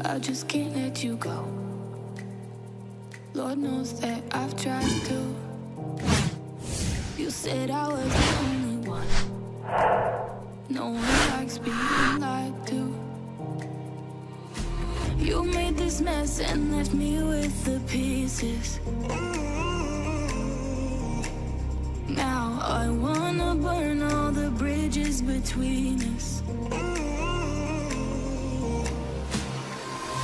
I just can't let you go. Lord knows that I've tried to. You said I was the only one. No one likes being lied to. You made this mess and left me with the pieces. Now I wanna burn all the bridges between us.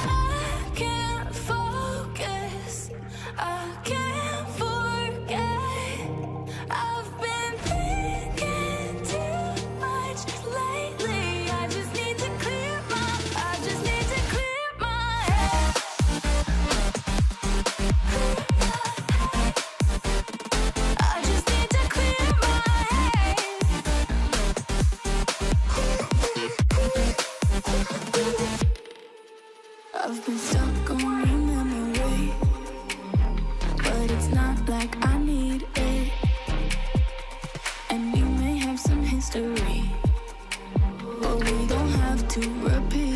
I can't focus, I can't forget. I've been thinking too much lately. I just need to clear my head. I just need to clear my head. I've been stuck on your memory, but it's not like I need it. And you may have some history, but we don't have to repeat